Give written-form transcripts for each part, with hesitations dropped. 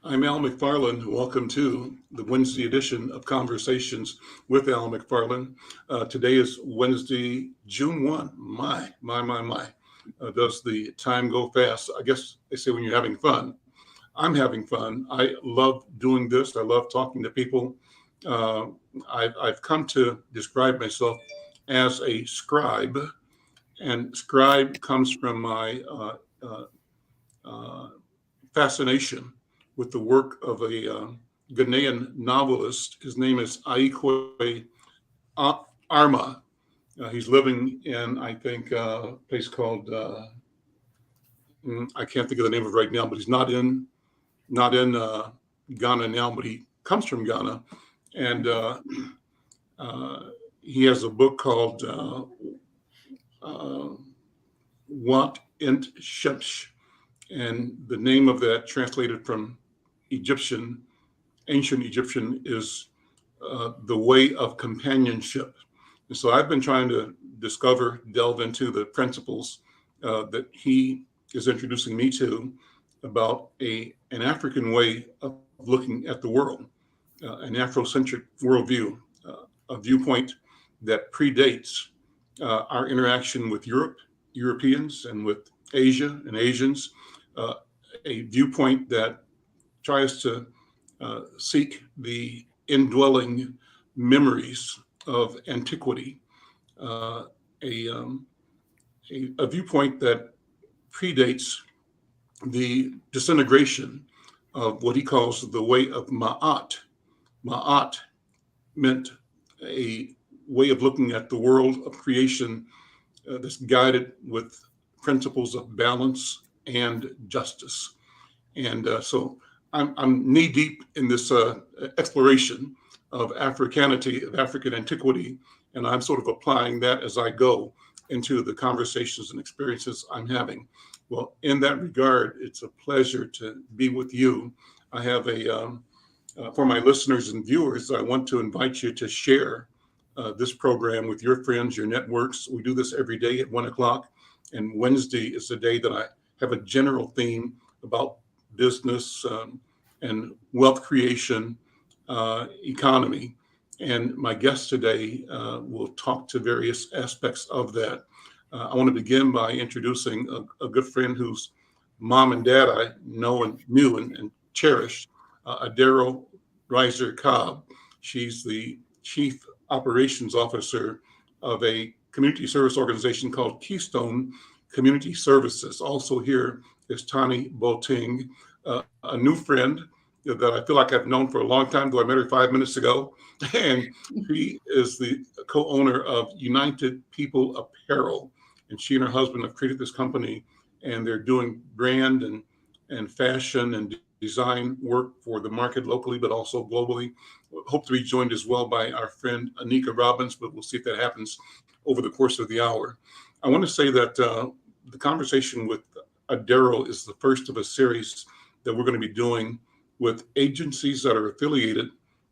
I'm Al McFarlane. Welcome to the Wednesday edition of Conversations with Al McFarlane. Today is Wednesday, June 1. My. Does the time go fast? I guess they say when you're having fun. I'm having fun. I love doing this. I love talking to people. Uh, I've come to describe myself as a scribe, and scribe comes from my uh, fascination with the work of a Ghanaian novelist. His name is Aikwe Arma. He's living in, I think, a place called I can't think of the name of it right now, but he's not in Ghana now, but he comes from Ghana, and uh, he has a book called uh, Wat Int Shepsh, and the name of that, translated from Egyptian, ancient Egyptian, is the way of companionship. And so I've been trying to delve into the principles that he is introducing me to about an African way of looking at the world, an Afrocentric worldview, a viewpoint that predates our interaction with Europeans, and with Asia and Asians, uh, a viewpoint that tries to seek the indwelling memories of antiquity, uh, a, um, a viewpoint that predates the disintegration of what he calls the way of Ma'at. Ma'at meant a way of looking at the world of creation that's guided with principles of balance and justice. And so I'm knee deep in this exploration of Africanity, of African antiquity, and I'm sort of applying that as I go into the conversations and experiences I'm having. Well, in that regard, it's a pleasure to be with you. I have for my listeners and viewers, I want to invite you to share this program with your friends, your networks. We do this every day at 1 o'clock, and Wednesday is the day that I have a general theme about business and wealth creation, economy. And my guest today will talk to various aspects of that. I want to begin by introducing a good friend whose mom and dad I know and knew and cherished, Adero Cobb. She's the chief operations officer of a community service organization called Keystone Community Services. Also here is Tani Boting, a new friend that I feel like I've known for a long time, though I met her 5 minutes ago. And she is the co-owner of United People Apparel. And she and her husband have created this company, and they're doing brand and fashion and design work for the market locally, but also globally. Hope to be joined as well by our friend Anika Robbins, but we'll see if that happens over the course of the hour. I want to say that the conversation with Adero is the first of a series that we're going to be doing with agencies that are affiliated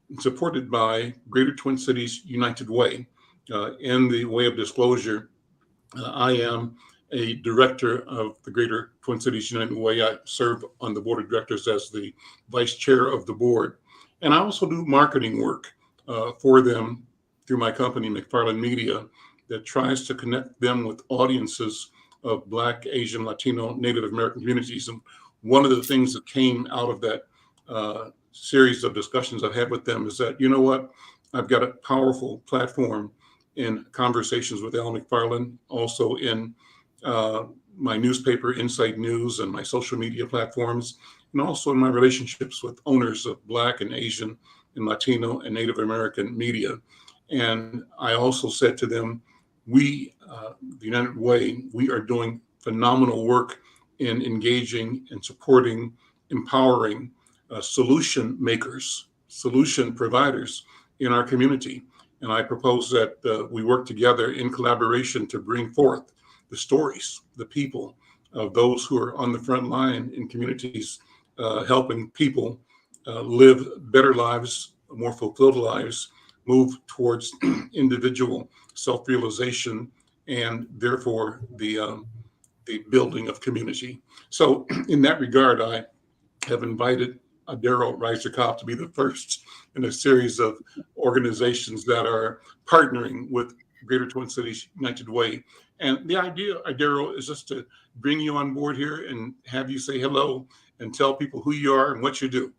and supported by Greater Twin Cities United Way. In the way of disclosure, I am a director of the Greater Twin Cities United Way. I serve on the board of directors as the vice chair of the board. And I also do marketing work for them through my company, McFarlane Media, that tries to connect them with audiences of Black, Asian, Latino, Native American communities. And one of the things that came out of that series of discussions I've had with them is that, you know what, I've got a powerful platform in Conversations with Al McFarlane, also in my newspaper, Inside News, and my social media platforms, and also in my relationships with owners of Black and Asian and Latino and Native American media. And I also said to them, the United Way, we are doing phenomenal work in engaging and supporting, empowering solution makers, solution providers in our community. And I propose that we work together in collaboration to bring forth the stories, the people of those who are on the front line in communities, helping people live better lives, more fulfilled lives, move towards individual self-realization, and therefore the building of community. So in that regard, I have invited Adero Rise to Cobb to be the first in a series of organizations that are partnering with Greater Twin Cities United Way. And the idea, Adero, is just to bring you on board here and have you say hello and tell people who you are and what you do.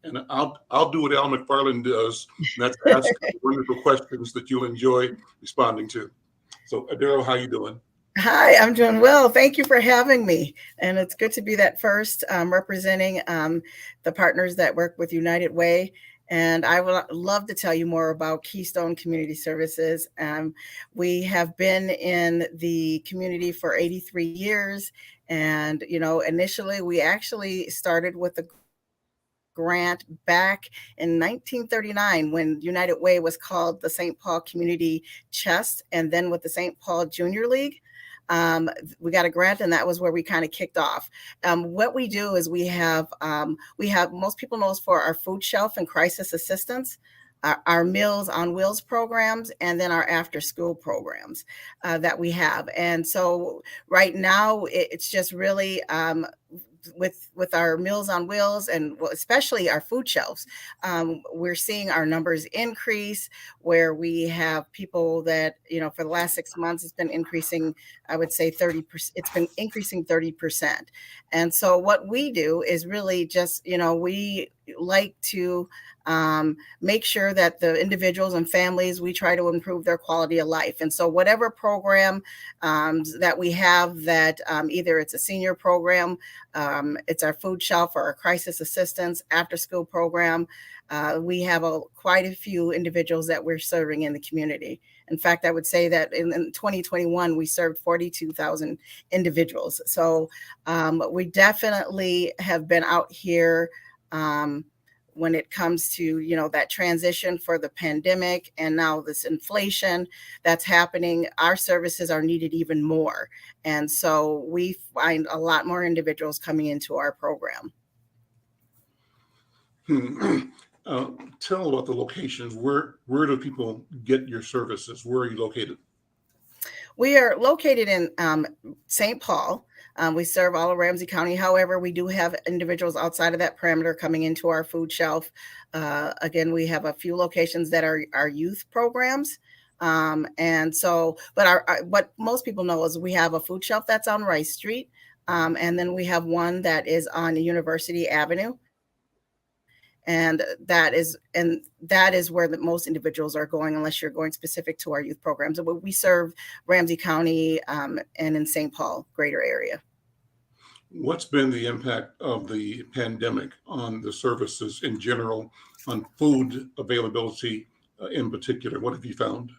And I'll do what Al McFarlane does, and that's ask wonderful questions that you'll enjoy responding to. So, Adero, how you doing? Hi, I'm doing well. Thank you for having me. And it's good to be that first representing the partners that work with United Way. And I would love to tell you more about Keystone Community Services. We have been in the community for 83 years. And, initially we actually started with a grant back in 1939 when United Way was called the St. Paul Community Chest, and then with the St. Paul Junior League. We got a grant, and that was where we kind of kicked off. What we do is we have most people know us for our food shelf and crisis assistance, our Meals on Wheels programs, and then our after school programs that we have. And so right now it's just really with our Meals on Wheels and especially our food shelves, we're seeing our numbers increase, where we have people that, for the last 6 months, it's been increasing, I would say 30%, it's been increasing 30%. And so what we do is really just, we like to make sure that the individuals and families, we try to improve their quality of life. And so whatever program that we have, that either it's a senior program, it's our food shelf or our crisis assistance after school program, we have quite a few individuals that we're serving in the community. In fact, I would say that in 2021, we served 42,000 individuals. So we definitely have been out here when it comes to, that transition for the pandemic and now this inflation that's happening. Our services are needed even more. And so we find a lot more individuals coming into our program. Tell about the locations. Where do people get your services? Where are you located? We are located in St. Paul. We serve all of Ramsey County. However, we do have individuals outside of that parameter coming into our food shelf. Again, we have a few locations that are our youth programs. And so, but what most people know is we have a food shelf that's on Rice Street. And then we have one that is on University Avenue. And that is where the most individuals are going, unless you're going specific to our youth programs. But we serve Ramsey County and in St. Paul greater area. What's been the impact of the pandemic on the services in general, on food availability in particular? What have you found?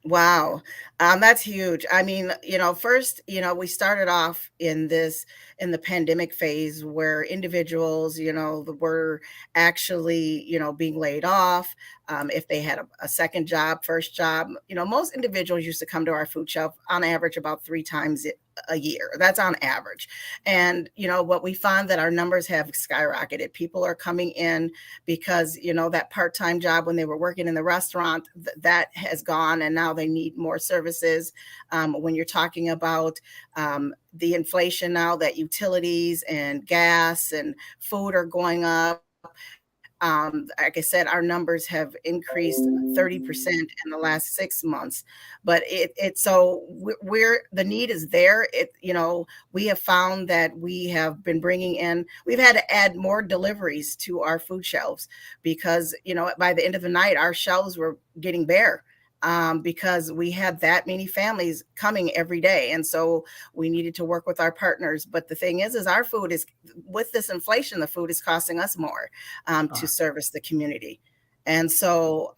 Wow. That's huge. I mean, first, we started off in the pandemic phase where individuals, were actually, being laid off. If they had a second job, first job, most individuals used to come to our food shelf on average about 3 times a year. That's on average. And, what we found that our numbers have skyrocketed. People are coming in because, that part-time job when they were working in the restaurant, that has gone, and now they need more services. When you're talking about the inflation now, that utilities and gas and food are going up. Like I said, our numbers have increased 30% in the last 6 months, but so we're the need is there. We have found that we have been we've had to add more deliveries to our food shelves because, by the end of the night, our shelves were getting bare. Because we had that many families coming every day. And so we needed to work with our partners. But the thing is our food is, with this inflation, the food is costing us more to service the community. And so,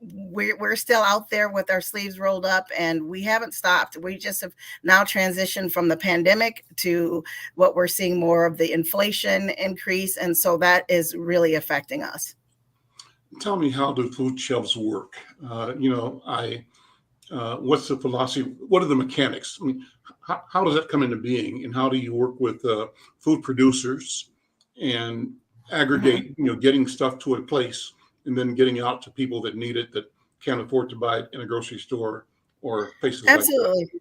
we're still out there with our sleeves rolled up, and we haven't stopped. We just have now transitioned from the pandemic to what we're seeing more of the inflation increase. And so that is really affecting us. Tell me, how do food shelves work? What's the philosophy? What are the mechanics? I mean, how does that come into being? And how do you work with food producers and aggregate, getting stuff to a place and then getting out to people that need it, that can't afford to buy it in a grocery store or places Absolutely. like that?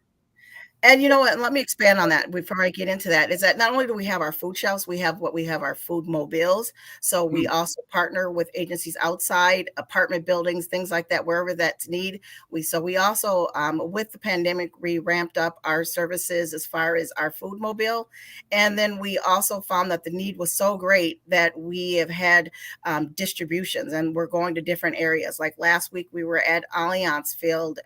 And you know what? Let me expand on that before I get into that. Is that not only do we have our food shelves, we have our food mobiles. So we Mm, also partner with agencies outside, apartment buildings, things like that, wherever that's need. We also with the pandemic, we ramped up our services as far as our food mobile, and then we also found that the need was so great that we have had distributions, and we're going to different areas. Like last week, we were at Allianz Field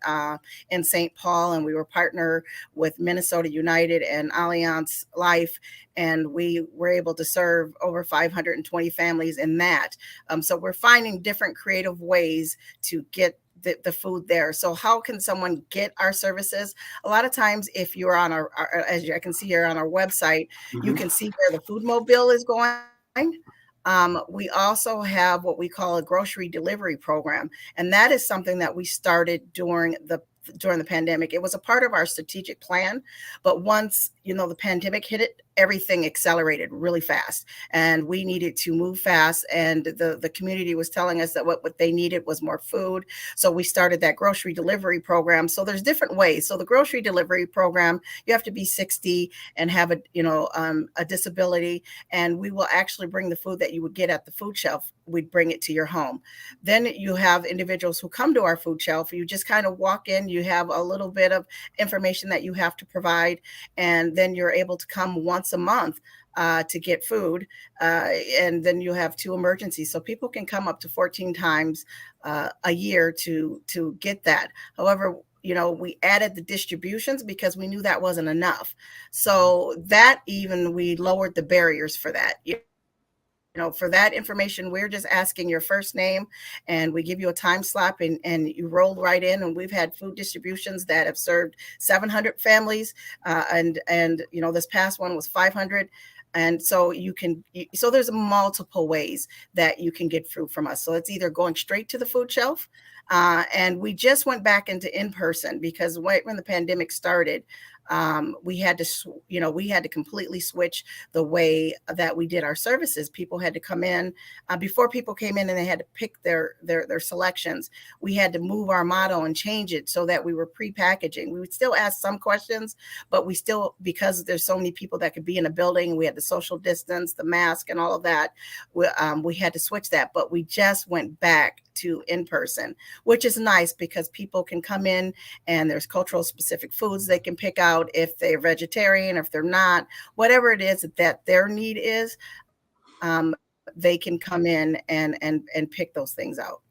in St. Paul, and we were partner with Minnesota United and Allianz Life, and we were able to serve over 520 families in that. So we're finding different creative ways to get the food there. So how can someone get our services? A lot of times, if you're on as I can see here on our website, you mhm. can see where the food mobile is going. We also have what we call a grocery delivery program, and that is something that we started during the pandemic. It was a part of our strategic plan, but once the pandemic hit it, everything accelerated really fast, and we needed to move fast. And the community was telling us that what they needed was more food, so we started that grocery delivery program. So there's different ways. So the grocery delivery program, you have to be 60 and have a disability, and we will actually bring the food that you would get at the food shelf. We'd bring it to your home. Then you have individuals who come to our food shelf. You just kind of walk in, you have a little bit of information that you have to provide, and then you're able to come once a month to get food. And then you have 2 emergencies. So people can come up to 14 times a year to get that. However, we added the distributions because we knew that wasn't enough. So that even we lowered the barriers for that. For that information, we're just asking your first name, and we give you a time slot, and you roll right in. And we've had food distributions that have served 700 families, and this past one was 500. And so so there's multiple ways that you can get food from us. So it's either going straight to the food shelf, and we just went back into in person because right when the pandemic started, we had to completely switch the way that we did our services. People had to come in before people came in and they had to pick their selections. We had to move our motto and change it so that we were pre-packaging. We would still ask some questions, but we still, because there's so many people that could be in a building, we had the social distance, the mask, and all of that. We had to switch that, but we just went back to in person, which is nice because people can come in and there's cultural specific foods they can pick out if they're vegetarian or if they're not, whatever it is that their need is, they can come in and pick those things out.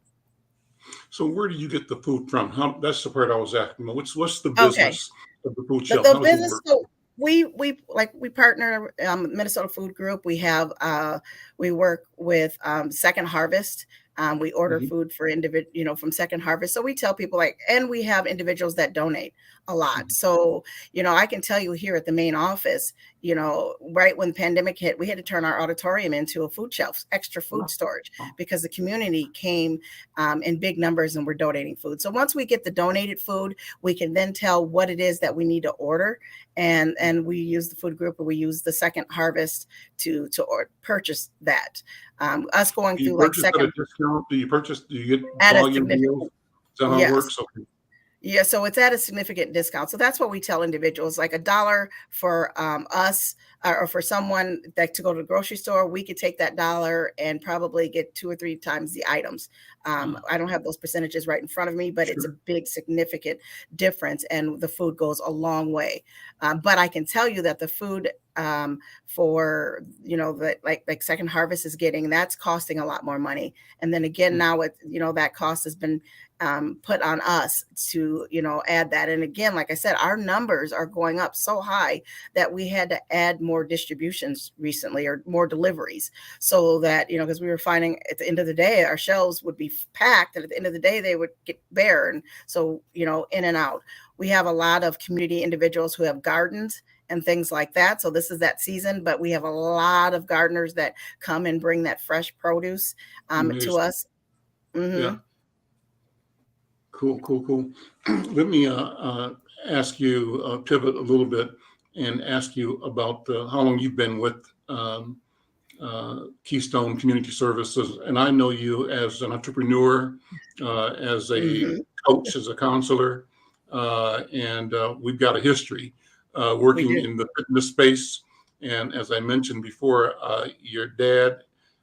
So where do you get the food from? That's the part I was asking. What's the Okay. business of the food shelf? The How does it business, work? so we partner Minnesota Food Group. We work with Second Harvest. We order Mhm, food for from Second Harvest. So we tell people and we have individuals that donate a lot. mhm. So, I can tell you here at the main office, right when the pandemic hit, we had to turn our auditorium into a food shelf, extra food storage, because the community came in big numbers and we're donating food. So once we get the donated food, we can then tell what it is that we need to order. And we use the food group, or we use the Second Harvest to purchase that. Us going Do you through like purchase at a second discount? Do you get at a volume deals? significant, Is that how it yes. works? Okay. Yeah, so it's at a significant discount. So that's what we tell individuals, like $1 for us, or for someone that to go to the grocery store, we could take that dollar and probably get 2 or 3 times the items. Ah, I don't have those percentages right in front of me, but it's a sure. big, significant difference, and the food goes a long way. But I can tell you that the food for that like Second Harvest is getting, that's costing a lot more money. And then again, Mm, now that cost has been put on us to add that. And again, like I said, our numbers are going up so high that we had to add more distributions recently, or more deliveries, so that because we were finding at the end of the day our shelves would be packed, and at the end of the day they would get bare. And so in and out. We have a lot of community individuals who have gardens and things like that. So this is that season, but we have a lot of gardeners that come and bring that fresh produce to amazing. us. Hmm. Yeah. Cool, cool, cool. Let me ask you, pivot a little bit and ask you about how long you've been with Keystone Community Services. And I know you as an entrepreneur, as a Hmm. coach, as a counselor, and we've got a history. We working do. in the fitness space. And as I mentioned before, your dad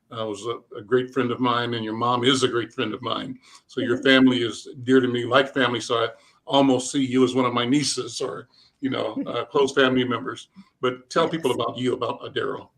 was a great friend of mine, and your mom is a great friend of mine. So your family is dear to me, like family. So I almost see you as one of my nieces or, close family members. But tell people Yes. about you, about Adero.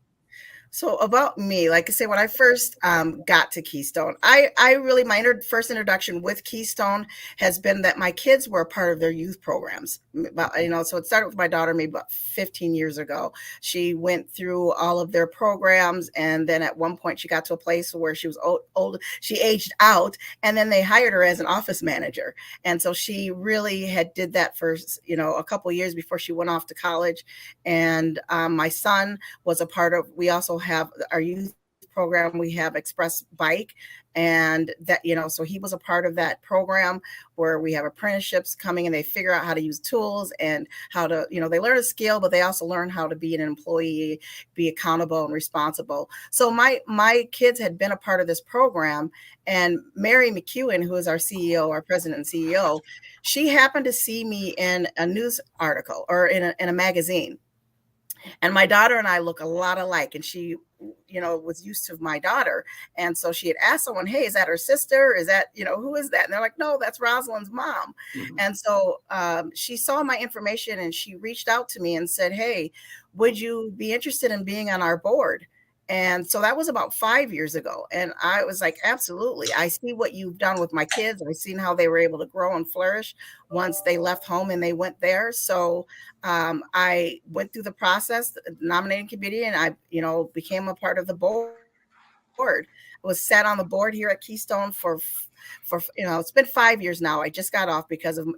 So about me, like I say, when I first got to Keystone, I really my first introduction with Keystone has been that my kids were a part of their youth programs. So it started with my daughter maybe about 15 years ago. She went through all of their programs, and then at one point she got to a place where she was old. She aged out, and then they hired her as an office manager, and so she really had did that for a couple of years before she went off to college. And my son was a part of. We also have our youth program. We have Express Bike, and that so he was a part of that program where we have apprenticeships coming, and they figure out how to use tools and how to they learn a skill, but they also learn how to be an employee, be accountable and responsible. So my kids had been a part of this program, and Mary McEwen, who is our CEO, our president and CEO, she happened to see me in a news article or in a magazine. And my daughter and I look a lot alike, and she was used to my daughter, and so she had asked someone, hey, is that her sister, is that who is that? And they're like, no, that's Rosalind's mom. Mhm. And so she saw my information, and she reached out to me and said, hey, would you be interested in being on our board? And so that was about 5 years ago. And I was like, absolutely. I see what you've done with my kids. I've seen how they were able to grow and flourish once they left home and they went there. So I went through the process, the nominating committee, and I, became a part of the board. I was sat on the board here at Keystone for it's been 5 years now. I just got off because of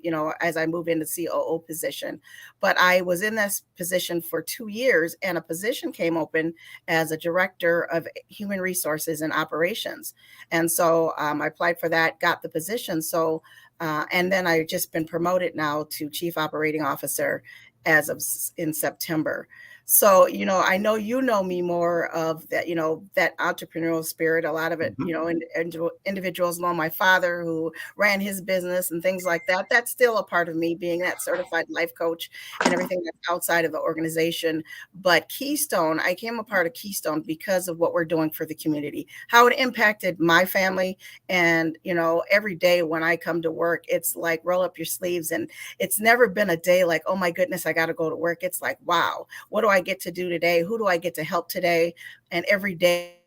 as I move into COO position, but I was in this position for 2 years, and a position came open as a director of human resources and operations, and so I applied for that, got the position. So and then I've just been promoted now to chief operating officer as of in September. So, I know me more of that, that entrepreneurial spirit, a lot of it, Mhm. individuals know my father who ran his business and things like that. That's still a part of me, being that certified life coach and everything that's outside of the organization. But Keystone, I came a part of Keystone because of what we're doing for the community, how it impacted my family. And, every day when I come to work, it's like roll up your sleeves. And it's never been a day like, oh my goodness, I got to go to work. It's like, wow, what do I get to do today? Who do I get to help today? And every day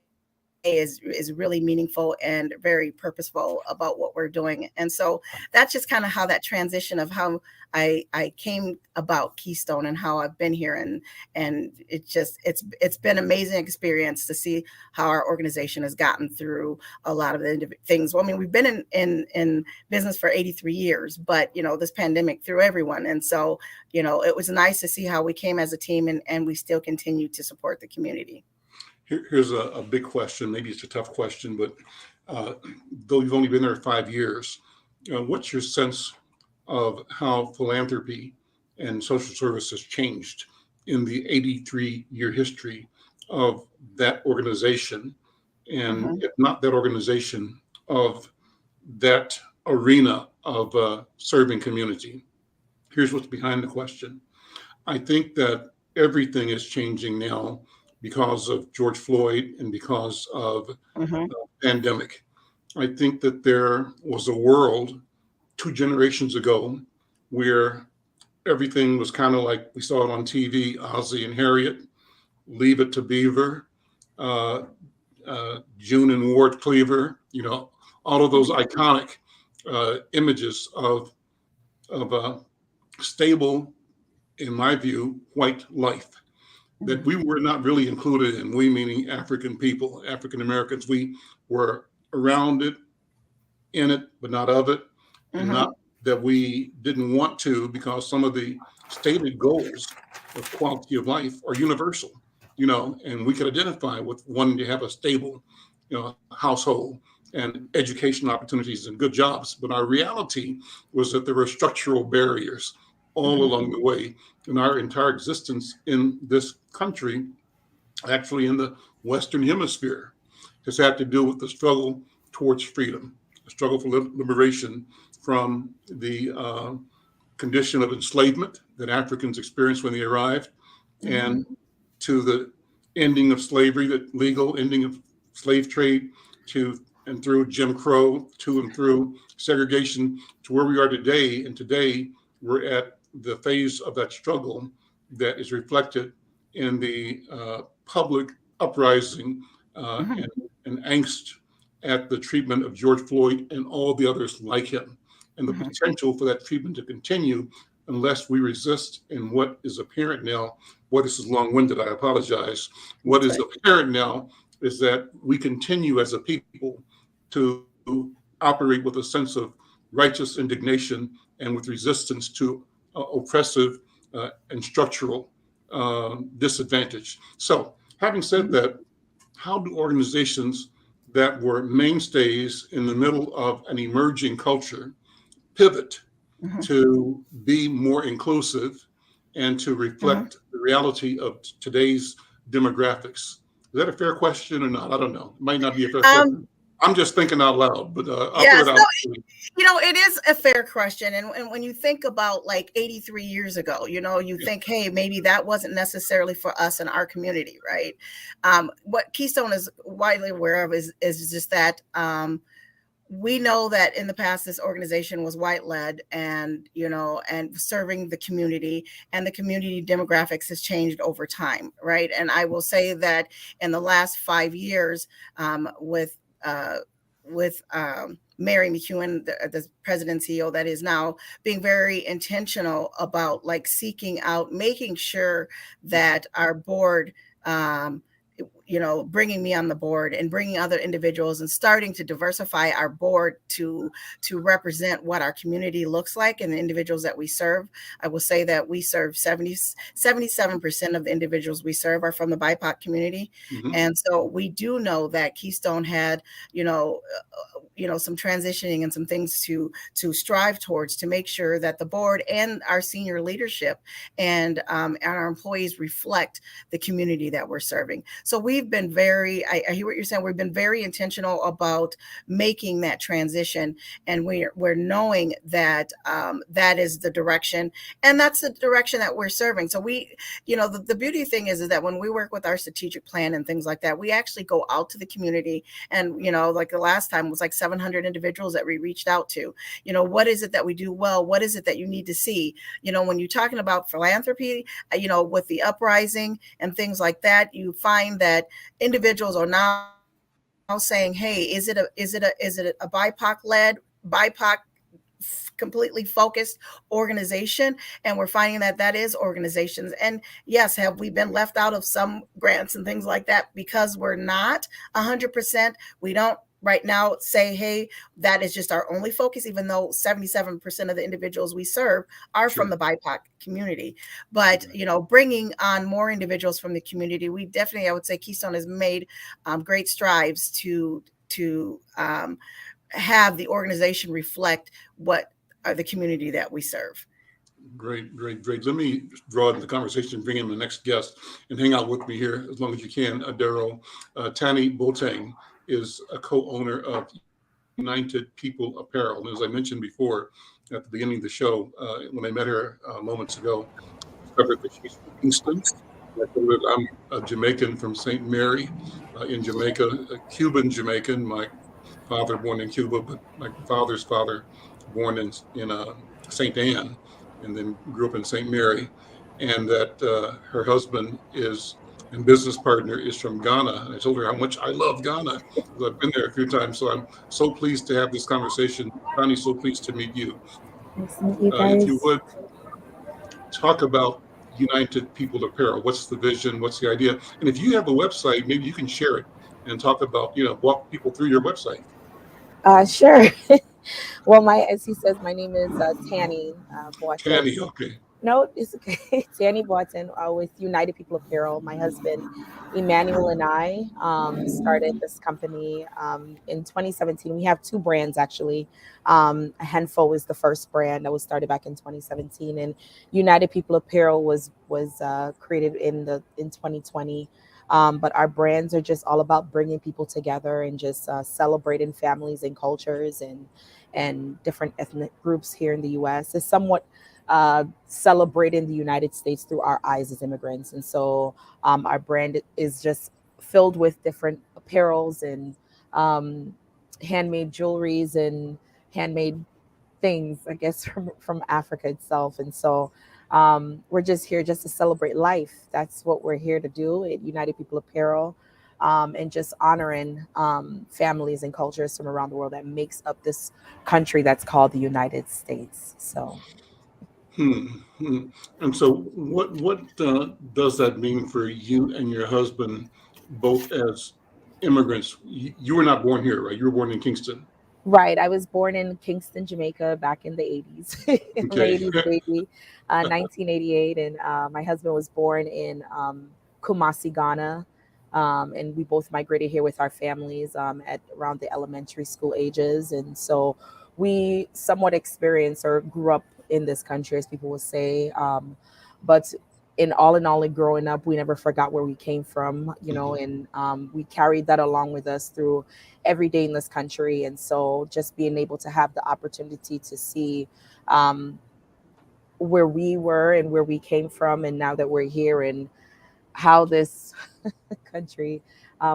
is really meaningful and very purposeful about what we're doing. And so that's just kind of how that transition of how I came about Keystone and how I've been here. And it's been an amazing experience to see how our organization has gotten through a lot of the things. Well, I mean, we've been in business for 83 years, but this pandemic threw everyone. And so, it was nice to see how we came as a team, and we still continue to support the community. Here's a big question. Maybe it's a tough question, but uh, though you've only been there 5 years, what's your sense of how philanthropy and social service has changed in the 83-year history of that organization? And Mhm. if not that organization, of that arena of serving community? Here's what's behind the question. I think that everything is changing now because of George Floyd and because of Mhm. pandemic. I think that there was a world 2 generations ago where everything was kind of like we saw it on TV, Ozzie and Harriet, Leave It to Beaver, uh, June and Ward Cleaver, all of those iconic images of a stable, in my view, white life that we were not really included in. We meaning African people, African Americans. We were around it, in it, but not of it, and not Mhm. that we didn't want to, because some of the stated goals of quality of life are universal, and we could identify with wanting to have a stable, household and education opportunities and good jobs. But our reality was that there were structural barriers all Mhm. along the way. And our entire existence in this country, actually in the Western Hemisphere, has had to do with the struggle towards freedom, the struggle for liberation from the condition of enslavement that Africans experienced when they arrived, and to the ending of slavery, the legal ending of slave trade, to and through Jim Crow, to and through segregation, to where we are today. And today we're at the phase of that struggle that is reflected in the public uprising and angst at the treatment of George Floyd and all the others like him, and the potential for that treatment to continue unless we resist. And what is apparent now, what is long-winded, I apologize. What is apparent now is that we continue as a people to operate with a sense of righteous indignation and with resistance to oppressive and structural disadvantage. So, having said that, how do organizations that were mainstays in the middle of an emerging culture pivot to be more inclusive and to reflect the reality of today's demographics? Is that a fair question or not? I don't know. It might not be a fair question. I'm just thinking out loud, but I'll throw it out. It is a fair question. And when you think about like 83 years ago, you think, hey, maybe that wasn't necessarily for us in our community, right? What Keystone is widely aware of is just that we know that in the past, this organization was white-led and serving the community, and the community demographics has changed over time, right? And I will say that in the last 5 years, with Mary McEwen, the president CEO that is now, being very intentional about like seeking out, making sure that our board, bringing me on the board and bringing other individuals and starting to diversify our board to represent what our community looks like and the individuals that we serve. I will say that we serve 77% of the individuals we serve are from the BIPOC community. And so we do know that Keystone had, some transitioning and some things to strive towards, to make sure that the board and our senior leadership and our employees reflect the community that we're serving. So we've been I hear what you're saying. We've been very intentional about making that transition, and we're knowing that that is the direction, and that's the direction that we're serving. So we, the beauty thing is that when we work with our strategic plan and things like that, we actually go out to the community, and like the last time was like 700 individuals that we reached out to. What is it that we do well? What is it that you need to see? When you're talking about philanthropy, with the uprising and things like that, you find that individuals are now saying, hey, is it a BIPOC-led, BIPOC completely focused organization? And we're finding that is organizations. And yes, have we been left out of some grants and things like that because we're not 100%? We don't right now say, hey, that is just our only focus, even though 77% of the individuals we serve are from the BIPOC community. But, bringing on more individuals from the community, we definitely, I would say Keystone has made great strides to have the organization reflect what are the community that we serve. Great. Let me draw in the conversation and bring in the next guest and hang out with me here as long as you can. Adero, Tani Boateng is a co-owner of United People Apparel. And as I mentioned before at the beginning of the show, when I met her moments ago, I discovered that she's from Kingston. I'm a Jamaican from St. Mary in Jamaica, a Cuban Jamaican. My father born in Cuba, but my father's father born in St. Anne, and then grew up in St. Mary. And that her husband and business partner is from Ghana. And I told her how much I love Ghana, because I've been there a few times. So I'm so pleased to have this conversation. Connie, so pleased to meet you. Nice to meet you guys. If you would, talk about United People Apparel. What's the vision? What's the idea? And if you have a website, maybe you can share it and talk about, walk people through your website. Sure. Well, as he says, my name is Tani Boateng. Tani, okay. No, it's okay. Tani Boateng with United People Apparel. My husband, Emmanuel, and I started this company in 2017. We have two brands, actually. A Handful is the first brand that was started back in 2017, and United People Apparel was created in 2020. But our brands are just all about bringing people together and just celebrating families and cultures and different ethnic groups here in the U.S. It's somewhat celebrating the United States through our eyes as immigrants. And so our brand is just filled with different apparels and um, handmade jewelries and handmade things, I guess, from Africa itself. And so we're just here just to celebrate life. That's what we're here to do at United People Apparel. And just honoring families and cultures from around the world that makes up this country that's called the United States. So Hmm. Hmm. And so, what does that mean for you and your husband, both as immigrants? You were not born here, right? You were born in Kingston. right. I was born in Kingston, Jamaica back in the 80s. I'm an Okay. 80s baby, 1988. And my husband was born in Kumasi, Ghana. And we both migrated here with our families at around the elementary school ages. And so we somewhat experienced or grew up in this country, as people would say. But in all, in growing up, we never forgot where we came from, Mhm. and we carried that along with us through every day in this country. And so just being able to have the opportunity to see um, where we were and where we came from, and now that we're here, and how this country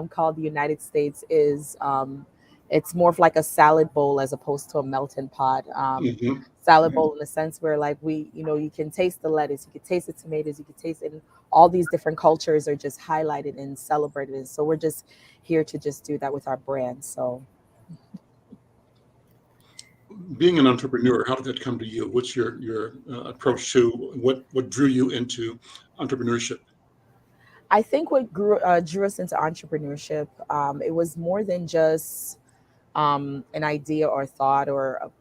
called the United States is it's more of like a salad bowl as opposed to a melting pot. Mhm. Salad Mhm. bowl in the sense where like you can taste the lettuce, you can taste the tomatoes, you can taste it, and all these different cultures are just highlighted and celebrated. And so we're just here to just do that with our brand. So Being an entrepreneur, how did that come to you? What's your approach to what drew you into entrepreneurship? I think what drew us into entrepreneurship, it was more than just an idea or thought or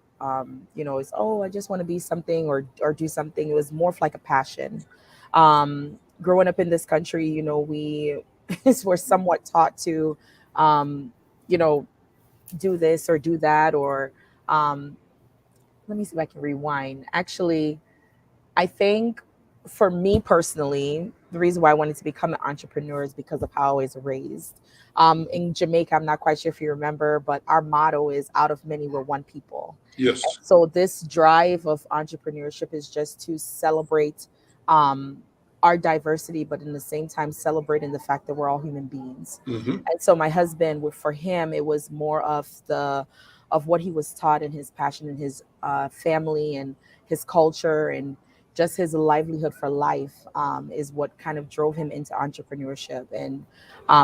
it's, oh, I just want to be something or do something. It was more of like a passion. Growing up in this country, we were somewhat taught to um, you know do this or do that, or um, let me see if I can rewind. Actually, I think for me personally, the reason why I wanted to become an entrepreneur is because of how I was raised. In Jamaica, I'm not quite sure if you remember, but our motto is "Out of many, we're one people." Yes. So this drive of entrepreneurship is just to celebrate um, our diversity, but in the same time celebrating the fact that we're all human beings. Hmm. And so my husband, for him, it was more of what he was taught and his passion and his family and his culture and just his livelihood for life is what kind of drove him into entrepreneurship. And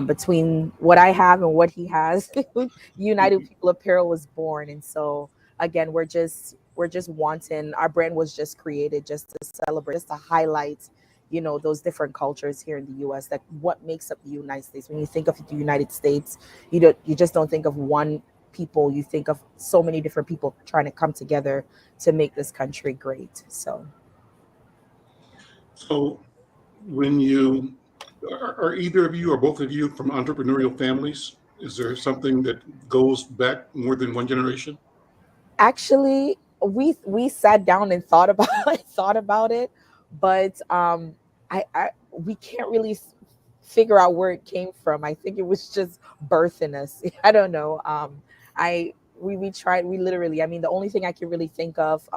between what I have and what he has, United People Apparel was born. And so again, we're just wanting, our brand was just created just to celebrate, just to highlight those different cultures here in the US, that what makes up the United States. When you think of the United States, you just don't think of one people, you think of so many different people trying to come together to make this country great. So So, when you are either of you or both of you from entrepreneurial families? Is there something that goes back more than one generation? actually, we sat down and thought about thought about it, but I we can't really figure out where it came from. I think it was just birth in us. I don't know. I we tried. We literally. I mean, the only thing I can really think of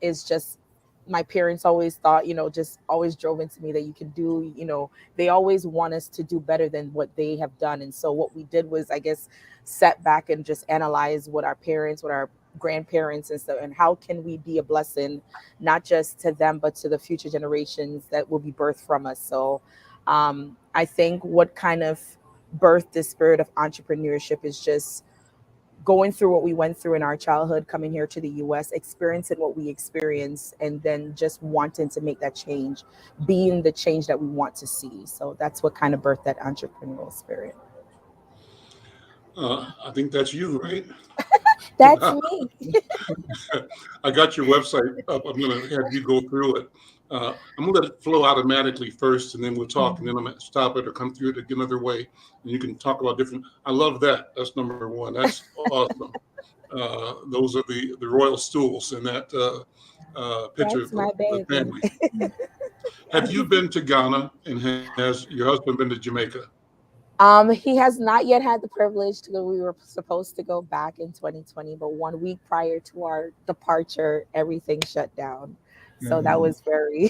is just my parents always thought, just always drove into me that you can do, they always want us to do better than what they have done. And so what we did was, I guess, set back and just analyze what our parents, what our grandparents and stuff, and how can we be a blessing, not just to them, but to the future generations that will be birthed from us. So I think what kind of birthed the spirit of entrepreneurship is just going through what we went through in our childhood, coming here to the US, experiencing what we experienced, and then just wanting to make that change, being the change that we want to see. So that's what kind of birthed that entrepreneurial spirit. I think that's you, right? That's me. I got your website up. I'm going to have you go through it. I'm going to let it flow automatically first, and then we'll talk, and then I'm going to stop it or come through it another way, and you can talk about different. I love that. That's number one. That's awesome. Those are the royal stools in that picture of That's my the baby. family. Have you been to Ghana, and has your husband been to Jamaica? He has not yet had the privilege to go. We were supposed to go back in 2020, but 1 week prior to our departure, everything shut down. So that was very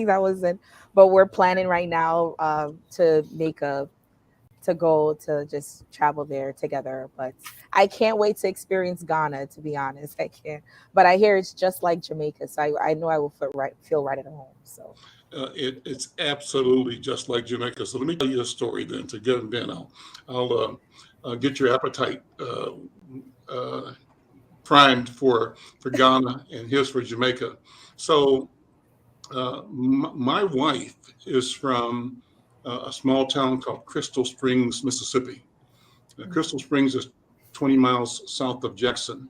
that wasn't. But we're planning right now to make a to go to just travel there together. But I can't wait to experience Ghana. To be honest, I can't. But I hear it's just like Jamaica, so I know I will feel right at home. So. It's absolutely just like Jamaica. So let me tell you a story then. To get then I'll get your appetite uh, primed for Ghana and his for Jamaica. So my wife is from a small town called Crystal Springs, Mississippi. Crystal Springs is 20 miles south of Jackson.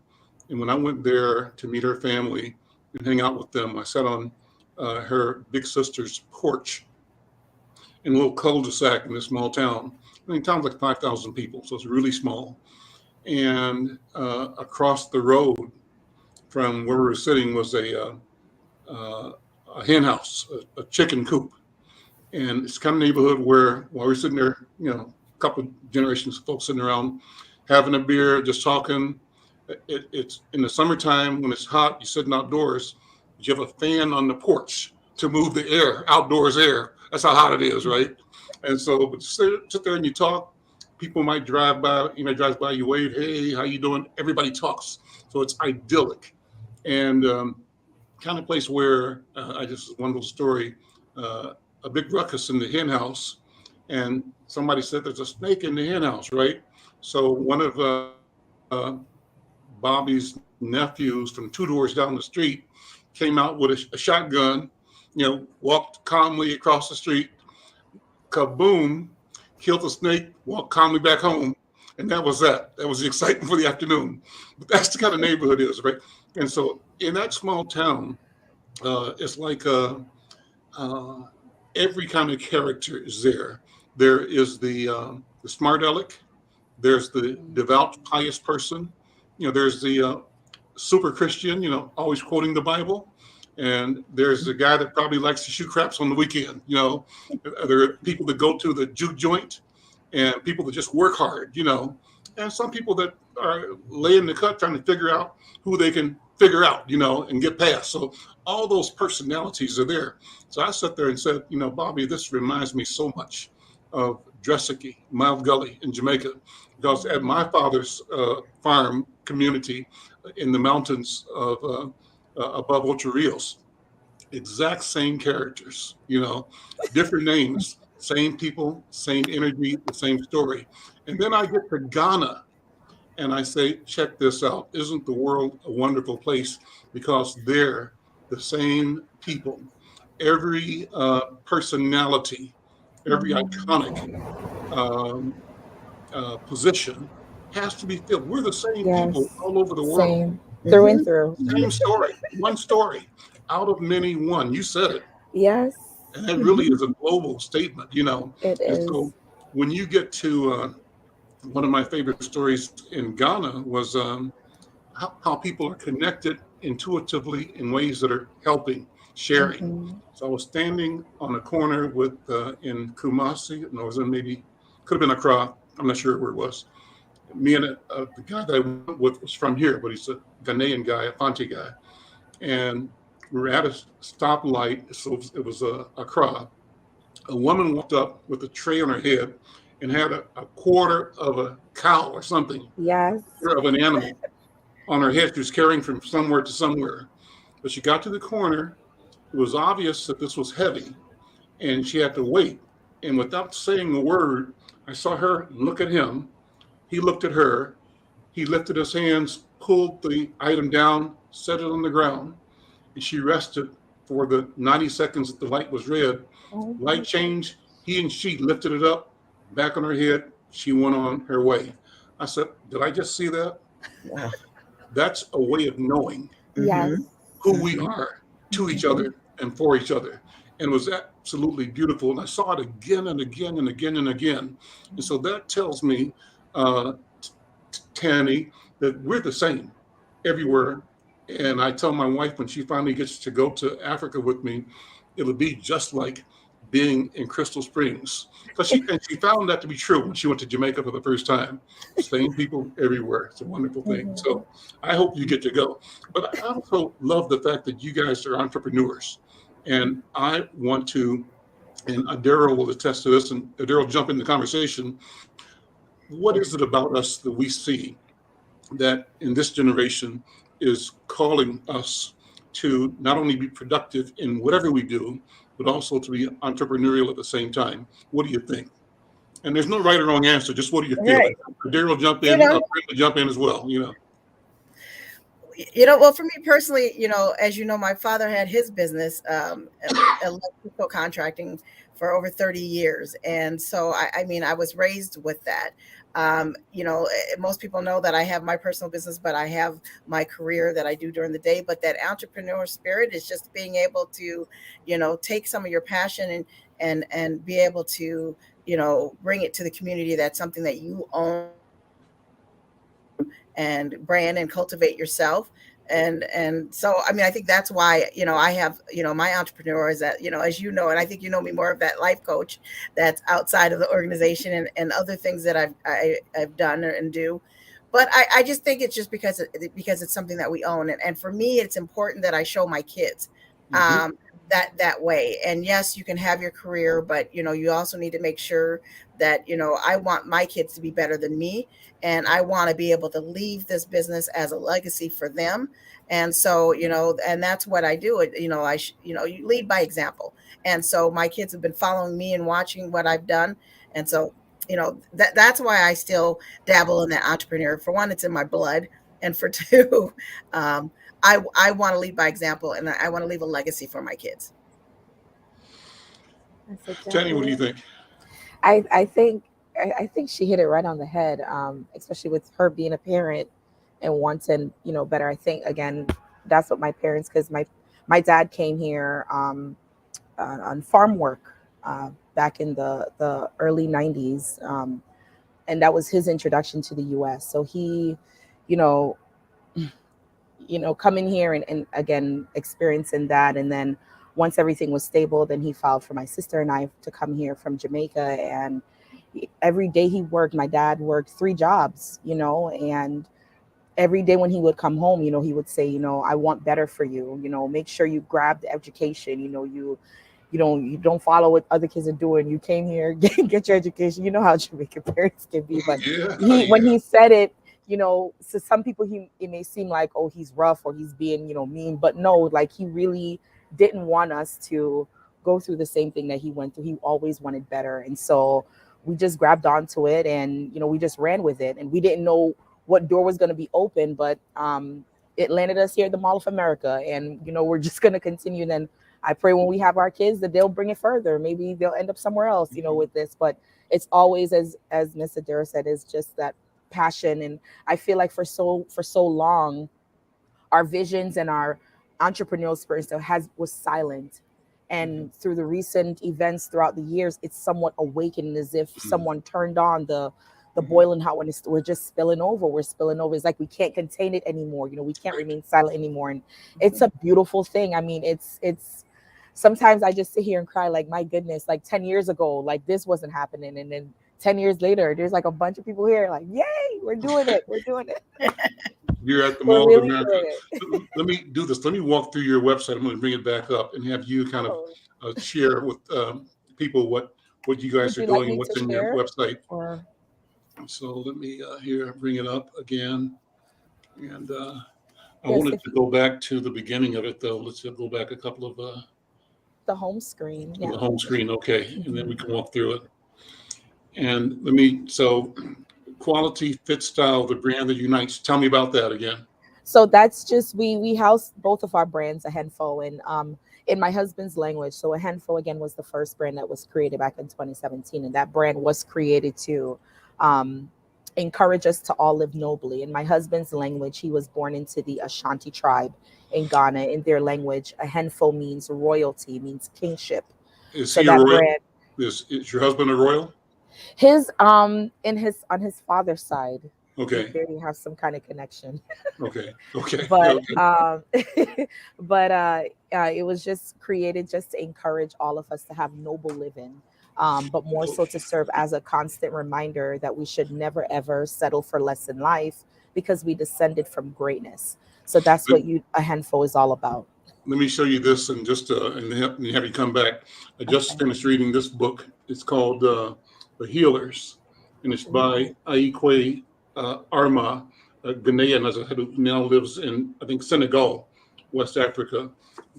And when I went there to meet her family and hang out with them, I sat on her big sister's porch in a little cul-de-sac in this small town. I mean, town's like 5,000 people, so it's really small. And across the road from where we were sitting was a hen house, a chicken coop. And it's kind of neighborhood where while we're sitting there, a couple of generations of folks sitting around having a beer, just talking. It's in the summertime when it's hot, you're sitting outdoors, you have a fan on the porch to move the air, outdoors air. That's how hot it is, right? And so, but sit there and you talk. People might drive by, you wave, hey, how you doing? Everybody talks. So it's idyllic. And kind of place where I just one little story, a big ruckus in the hen house, and somebody said there's a snake in the hen house, right? So one of Bobby's nephews from two doors down the street came out with a shotgun, walked calmly across the street, kaboom, killed the snake, walked calmly back home. And that was that. That was the excitement for the afternoon. But that's the kind of neighborhood it is, right? And so in that small town, it's like every kind of character is there. There is the smart aleck. There's the devout, pious person. There's the super Christian, always quoting the Bible. And there's the guy that probably likes to shoot craps on the weekend. There are people that go to the juke joint and people that just work hard, and some people that are laying the cut trying to figure out who they can figure out, and get past. So all those personalities are there. So I sat there and said, Bobby, this reminds me so much of Dresiki, Mild Gully in Jamaica, because at my father's farm community in the mountains of above Ocho Rios, exact same characters, different names, same people, same energy, the same story. And then I get to Ghana and I say, check this out. Isn't the world a wonderful place? Because they're the same people. Every personality, every iconic position has to be filled. We're the same people all over the world. Same. Through and through. Same story. One story out of many, one. You said it. Yes. And that really is a global statement, It is. So when you get to one of my favorite stories in Ghana was how people are connected intuitively in ways that are helping, sharing. So I was standing on a corner with in Kumasi, and I was in could have been Accra. I'm not sure where it was. Me and the guy that I went with was from here, but he's a Ghanaian guy, a Fanti guy. And we were at a stoplight, so it was Accra. A woman walked up with a tray on her head and had a quarter of a cow or something, Yes. of an animal on her head. She was carrying from somewhere to somewhere. But she got to the corner. It was obvious that this was heavy, and she had to wait. And without saying a word, I saw her look at him. He looked at her. He lifted his hands, pulled the item down, set it on the ground, and she rested for the 90 seconds that the light was red. Light changed. He and she lifted it up, back on her head. She went on her way. I said, did I just see that? Wow. That's a way of knowing Yes. who we are to each other and for each other. And it was absolutely beautiful. And I saw it again and again and again and again. And so that tells me, Tanny, that we're the same everywhere. And I tell my wife when she finally gets to go to Africa with me, it'll be just like being in Crystal Springs. So she found that to be true when she went to Jamaica for the first time. Same people everywhere. It's a wonderful thing. So I hope you get to go. But I also love the fact that you guys are entrepreneurs. And I want to, and Adero will attest to this, and Adero will jump in the conversation. What is it about us that we see that in this generation is calling us to not only be productive in whatever we do, but also to be entrepreneurial at the same time? What do you think? And there's no right or wrong answer. Just what do you feel? Right. Daryl will jump You in. know, Brent will jump in as well. well, for me personally, as you know, my father had his business, electrical contracting for over 30 years. And so, I mean, I was raised with that. Most people know that I have my personal business, but I have my career that I do during the day. But that entrepreneur spirit is just being able to, take some of your passion and be able to, bring it to the community. That's something that you own and brand and cultivate yourself. And so, I mean, I think that's why, I have, my entrepreneurs that, as you know, and I think you know me more of that life coach that's outside of the organization and other things that I've done and do. But I just think it's just because it's something that we own. And for me, it's important that I show my kids Mm-hmm. that way. And yes, you can have your career, but you also need to make sure that I want my kids to be better than me, and I want to be able to leave this business as a legacy for them. And so, and that's what I do. You lead by example. And so my kids have been following me and watching what I've done. And so, that's why I still dabble in that entrepreneur. For one, it's in my blood, and for two, I want to lead by example, and I want to leave a legacy for my kids. That's Jenny, exactly what do you it. think? I think she hit it right on the head, especially with her being a parent and wanting, better. I think again, that's what my parents, because my dad came here on farm work back in the early 90s, and that was his introduction to the U.S. So he, you know, coming here and again experiencing that, and then once everything was stable, then he filed for my sister and I to come here from Jamaica. And every day he worked, my dad worked 3 jobs, and every day when he would come home, he would say, I want better for you, make sure you grab the education, you don't follow what other kids are doing. You came here, get your education. You know how Jamaican parents can be. But Yeah, when yeah. he said it, so some people, it may seem like, oh, he's rough or he's being, mean, but no, like he really didn't want us to go through the same thing that he went through. He always wanted better. And so we just grabbed onto it, and, we just ran with it, and we didn't know what door was going to be open, but it landed us here at the Mall of America. And, we're just going to continue. Then I pray when we have our kids that they'll bring it further. Maybe they'll end up somewhere else, with this. But it's always, as Miss Adero said, is just that passion. And I feel like for so long, our visions and our entrepreneurial spirit still was silent. And through the recent events throughout the years, it's somewhat awakened, as if someone turned on the boiling hot when we're just spilling over. We're spilling over. It's like we can't contain it anymore. We can't remain silent anymore. And it's a beautiful thing. I mean, it's sometimes I just sit here and cry, like, my goodness, like 10 years ago, like this wasn't happening. And then 10 years later, there's like a bunch of people here like, yay, we're doing it. We're doing it. You're at the We're Mall of really America. doing it. Let me do this. Let me walk through your website. I'm going to bring it back up and have you kind of share with people what you guys Would are you like doing and me what's to in your share? website. Or So let me here bring it up again. And I yes, wanted if to go back to the beginning of it, though. Let's go back a couple of the home screen, to yeah. the home screen. Okay. And then we Mhm. can walk through it. And so quality, fit, style, the brand that unites. Tell me about that again. So that's just, we house both of our brands, a handful, and in my husband's language. So a handful again was the first brand that was created back in 2017, and that brand was created to um, encourage us to all live nobly. In my husband's language, he was born into the Ashanti tribe in Ghana. In their language, a handful means royalty, means kingship. Is So he a that royal? brand, Is your husband a royal? his on his father's side. Okay. There you have some kind of connection. Okay. Okay. But Okay. but it was just created just to encourage all of us to have noble living, but more so to serve as a constant reminder that we should never ever settle for less in life because we descended from greatness. So that's what a handful is all about. Let me show you this and just have you come back. I just Okay. finished reading this book. It's called The Healers, and it's by Aikwe Arma, a Ghanaian who now lives in, I think, Senegal, West Africa.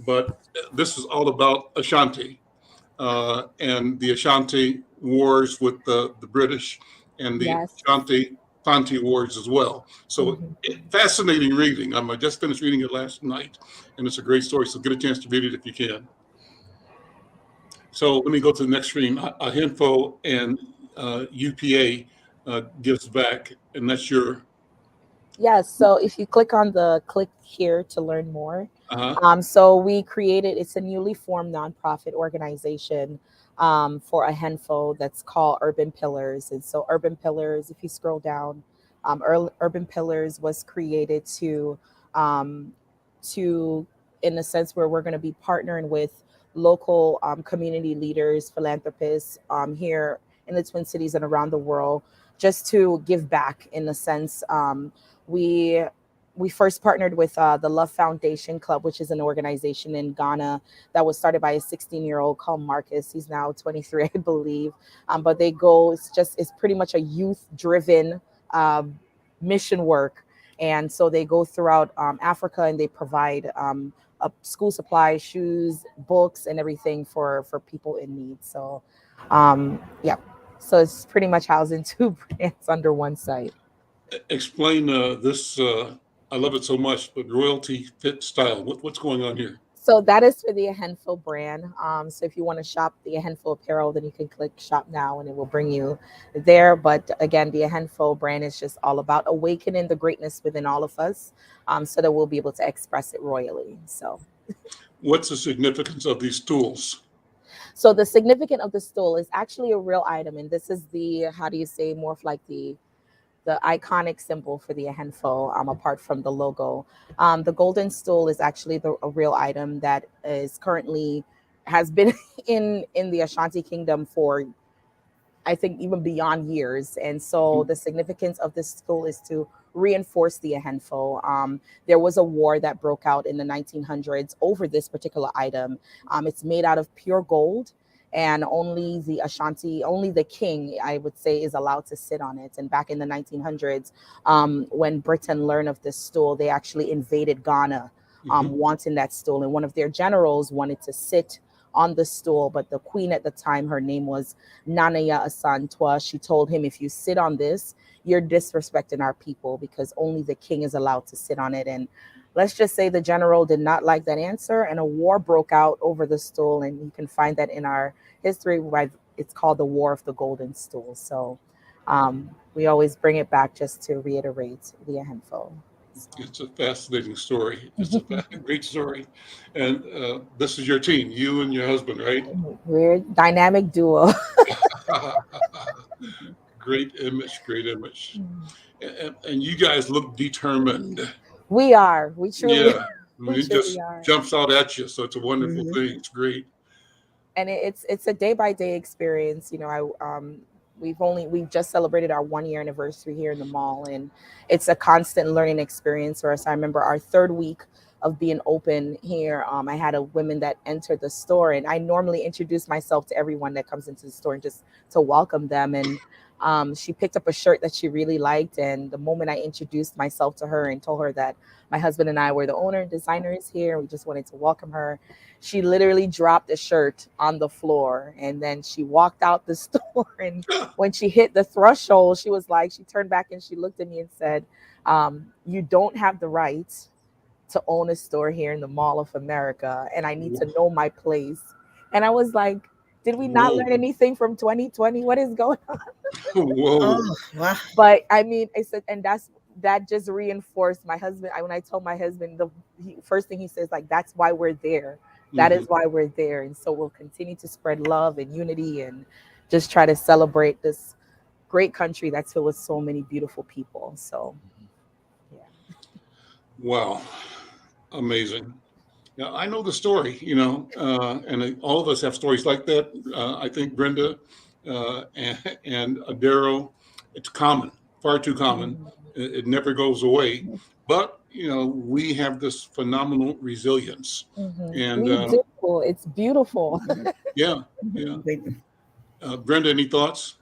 But this is all about Ashanti and the Ashanti wars with the British and the Yes. Ashanti Fanti wars as well. So Mhm. fascinating reading. I just finished reading it last night, and it's a great story. So get a chance to read it if you can. So let me go to the next screen. Ahinfo and UPA gives back, and that's your. Yes. So if you click here to learn more. Uh-huh. So we created, it's a newly formed nonprofit organization for a handful that's called Urban Pillars. And so Urban Pillars, if you scroll down, Urban Pillars was created um, to, in a sense where we're going to be partnering with local community leaders, philanthropists here in the Twin Cities and around the world, just to give back in a sense. We we first partnered with the Love Foundation Club, which is an organization in Ghana that was started by a 16-year-old called Marcus. He's now 23, I believe. But they go, it's pretty much a youth-driven mission work. And so they go throughout Africa and they provide school supplies, shoes, books, and everything for people in need. So, yeah. So it's pretty much housed in two brands under one site. Explain this. I love it so much, but royalty fit style. What's going on here? So that is for the Ahenfo brand. So if you want to shop the Ahenfo apparel, then you can click shop now and it will bring you there. But again, the Ahenfo brand is just all about awakening the greatness within all of us so that we'll be able to express it royally. What's the significance of these tools? So the significance of the stool is actually a real item. And this is the, how do you say, more of like the iconic symbol for the Ahenfo, apart from the logo. The golden stool is actually a real item that is currently has been in the Ashanti Kingdom for, I think, even beyond years. And so the significance of this stool is to reinforce the Ahenfo. There was a war that broke out in the 1900s over this particular item. It's made out of pure gold, and only the Ashanti, only the king, I would say, is allowed to sit on it. And back in the 1900s, when Britain learned of this stool, they actually invaded Ghana, wanting that stool. And one of their generals wanted to sit on the stool, but the queen at the time, her name was Nanaya Asantwa. She told him, if you sit on this, you're disrespecting our people because only the king is allowed to sit on it. And let's just say the general did not like that answer, and a war broke out over the stool. And you can find that in our history. It's called the War of the Golden Stool. So we always bring it back just to reiterate the Ahenfo. It's a fascinating story. It's a great story. And this is your team, you and your husband, right? We're a dynamic duo. Great image, great image. And you guys look determined. We are. We truly, Yeah. I mean, we it truly just are. jumps out at you. So it's a wonderful thing. It's great. And it's a day by day experience. We've just celebrated our 1 year anniversary here in the mall, and it's a constant learning experience for us. I remember our third week of being open here. I had a woman that entered the store, and I normally introduce myself to everyone that comes into the store and just to welcome them. And she picked up a shirt that she really liked, and the moment I introduced myself to her and told her that my husband and I were the owner and designers here, we just wanted to welcome her, she literally dropped the shirt on the floor, and then she walked out the store. And when she hit the threshold, she turned back and she looked at me and said, you don't have the right to own a store here in the Mall of America, and I need to know my place. And I was like, did we not learn anything from 2020? What is going on? Whoa. Oh, wow. But I mean, I said, and that just reinforced my husband. When I told my husband, first thing he says, like, that's why we're there. That is why we're there. And so we'll continue to spread love and unity and just try to celebrate this great country that's filled with so many beautiful people. So, yeah. Wow, amazing. Now, I know the story, and all of us have stories like that. I think Brenda and Adero, it's common, far too common. It never goes away. But, we have this phenomenal resilience. And We do. It's beautiful. yeah. Brenda, any thoughts?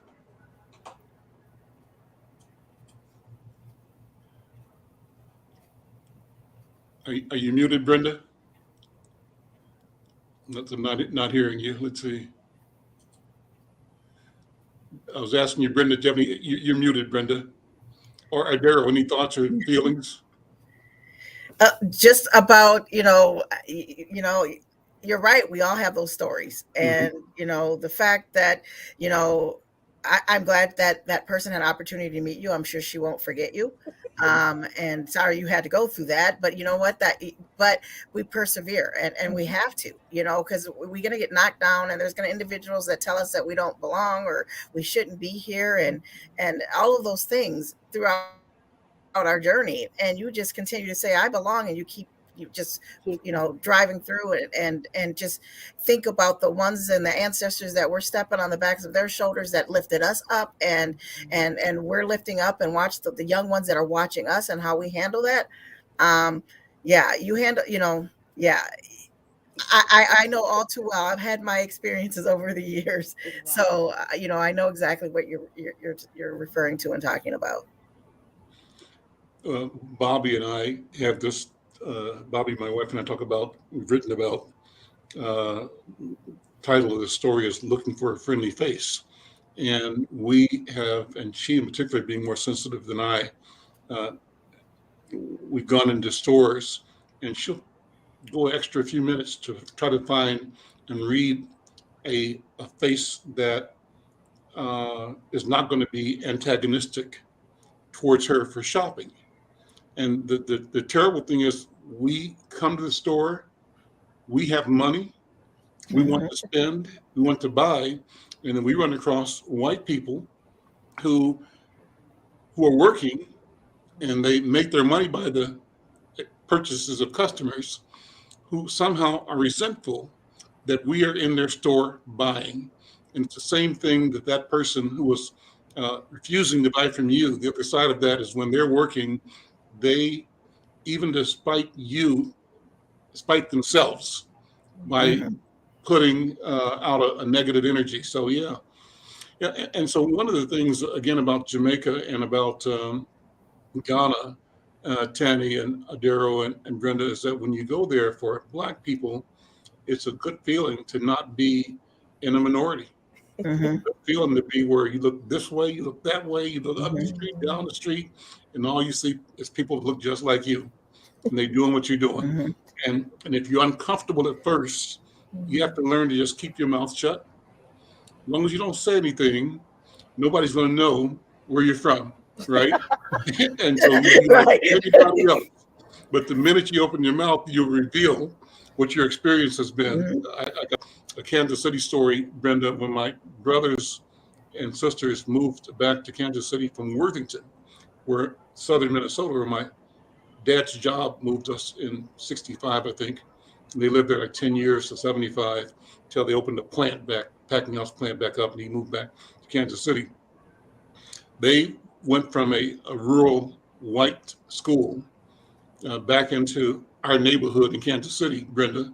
Are you muted, Brenda? I'm not hearing you. Let's see. I was asking you, Brenda, do you have any, you're muted, Brenda. Or Adero, any thoughts or feelings? Just about, you're right. We all have those stories. And, the fact that, I'm glad that that person had an opportunity to meet you. I'm sure she won't forget you. And sorry you had to go through that, but you know what, but we persevere and we have to, because we're going to get knocked down, and there's going to individuals that tell us that we don't belong or we shouldn't be here. And all of those things throughout our journey, and you just continue to say I belong, and you just driving through it, and just think about the ones and the ancestors that were stepping on the backs of their shoulders that lifted us up, and we're lifting up, and watch the young ones that are watching us and how we handle that. You handle, yeah. I know all too well. I've had my experiences over the years, so I know exactly what you're referring to and talking about. Bobby and I have this. Bobby, my wife, and I we've written about. Title of the story is "Looking for a Friendly Face," and we have, and she in particular, being more sensitive than I, we've gone into stores, and she'll go extra few minutes to try to find and read a face that is not going to be antagonistic towards her for shopping. And the terrible thing is, we come to the store, we have money, we want to spend, we want to buy, and then we run across white people who are working, and they make their money by the purchases of customers who somehow are resentful that we are in their store buying. And it's the same thing that person who was refusing to buy from you. The other side of that is when they're working, they, even despite themselves, by putting out a negative energy. So yeah. And so one of the things again about Jamaica and about Ghana, Tanny and Adero and Brenda, is that when you go there, for Black people, it's a good feeling to not be in a minority. Good feeling to be where you look this way, you look that way, you look up the street, down the street, and all you see is people who look just like you, and they're doing what you're doing. And if you're uncomfortable at first, you have to learn to just keep your mouth shut. As long as you don't say anything, nobody's going to know where you're from, right? And so you'll be like everybody else. But the minute you open your mouth, you'll reveal what your experience has been. I got a Kansas City story, Brenda, when my brothers and sisters moved back to Kansas City from Worthington, where southern Minnesota, where my dad's job moved us in 65, I think. And they lived there like 10 years to 75 until they opened the packing house plant back up, and he moved back to Kansas City. They went from a rural white school back into our neighborhood in Kansas City, Brenda.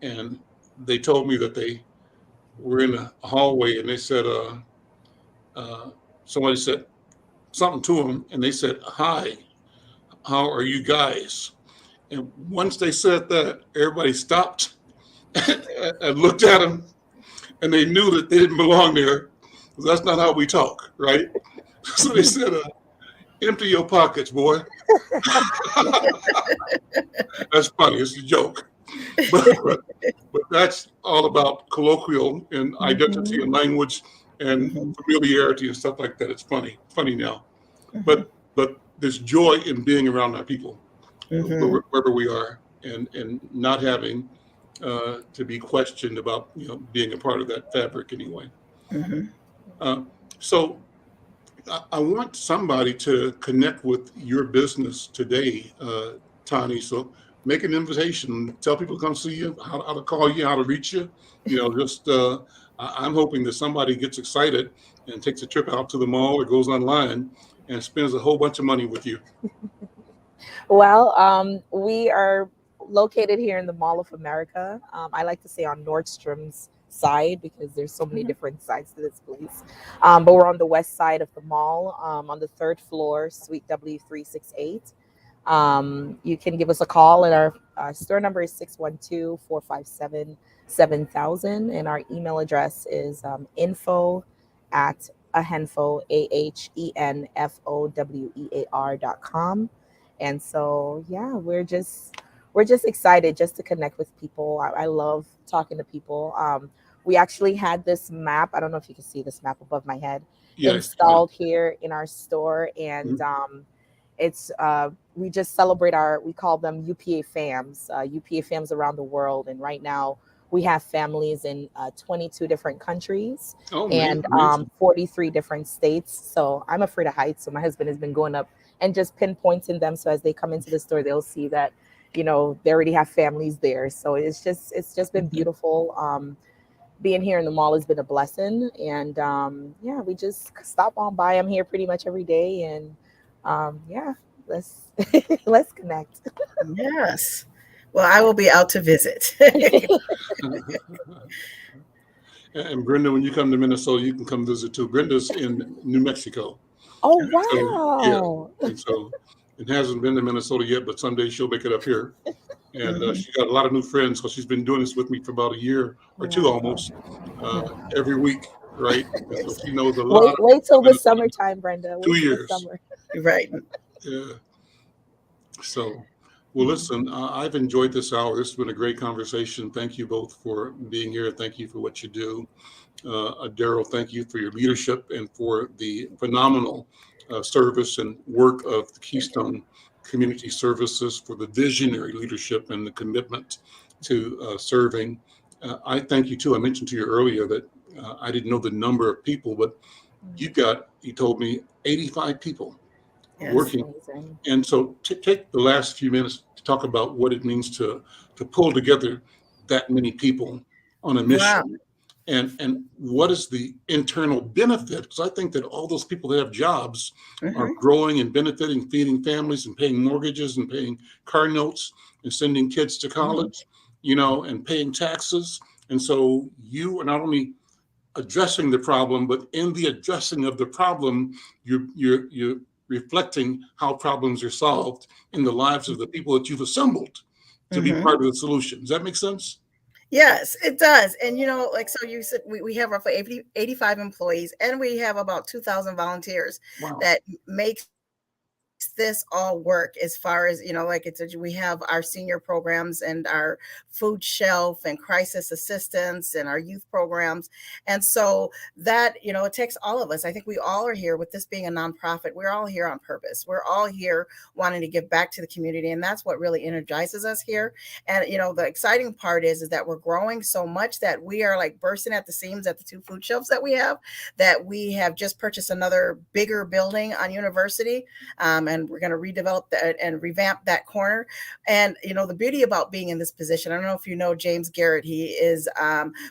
And they told me that they were in a hallway, and they said, somebody said something to them, and they said, "Hi, how are you guys?" And once they said that, everybody stopped and looked at them, and they knew that they didn't belong there. That's not how we talk, right? So they said, "Empty your pockets, boy." That's funny. It's a joke. But that's all about colloquial and identity and language and familiarity and stuff like that. It's funny now. But there's joy in being around our people, wherever we are, and not having to be questioned about being a part of that fabric anyway. So I want somebody to connect with your business today, Tani. So make an invitation. Tell people to come see you, how to call you, how to reach you. Just I'm hoping that somebody gets excited and takes a trip out to the mall or goes online and spends a whole bunch of money with you. Well, we are located here in the Mall of America. I like to say on Nordstrom's side because there's so many Mhm. different sides to this place. But we're on the west side of the mall, on the third floor, Suite W368. You can give us a call, and our store number is 612-457-7000, and our email address is info at ahenfowear.com. And so, yeah, we're just excited just to connect with people. I love talking to people. We actually had this map. I don't know if you can see this map above my head, Yes. installed here in our store, and it's we just celebrate we call them UPA fams around the world. And right now we have families in 22 different countries Oh, and amazing. 43 different states. So I'm afraid of heights. So my husband has been going up and just pinpointing them. So as they come into the store, they'll see that, they already have families there. So it's just been beautiful. Being here in the mall has been a blessing. And yeah, we just stop on by. I'm here pretty much every day. And yeah, let's let's connect. Yes. Well, I will be out to visit. And Brenda, when you come to Minnesota, you can come visit too. Brenda's in New Mexico. Oh So yeah, wow. and so it hasn't been to Minnesota yet, but someday she'll make it up here. And Mhm. she got a lot of new friends because she's been doing this with me for about a year or two Wow. almost, every week, right? And so Yes. she knows a lot Wait, of wait till the Minnesota. summertime, Brenda. Two Wait till the years. summer. Right. Yeah. So, well, listen, I've enjoyed this hour. This has been a great conversation. Thank you both for being here. Thank you for what you do. Adero, thank you for your leadership and for the phenomenal service and work of the Thank you. Keystone Community Services, for the visionary leadership and the commitment to serving. I thank you too. I mentioned to you earlier that I didn't know the number of people, but you told me 85 people Yes. That's working. amazing. And so take the last few minutes to talk about what it means to pull together that many people on a Wow. mission, and what is the internal benefit? Because I think that all those people that have jobs are Hmm. growing and benefiting, feeding families and paying mortgages and paying car notes and sending kids to Hmm. college, and paying taxes. And so you are not only addressing the problem, but in the addressing of the problem, you're reflecting how problems are solved in the lives of the people that you've assembled to be Hmm. part of the solution. Does that make sense? Yes, it does. And like so you said we have roughly 85 employees and we have about 2,000 volunteers Wow. that makes this all work as far as like we have our senior programs and our food shelf and crisis assistance and our youth programs. And so that it takes all of us. I think we all are here with this being a nonprofit. We're all here on purpose. We're all here wanting to give back to the community, and that's what really energizes us here. And the exciting part is that we're growing so much that we are like bursting at the seams at the two food shelves that we have just purchased another bigger building on University, and we're going to redevelop that and revamp that corner. And the beauty about being in this position, I don't know if you know James Garrett. He is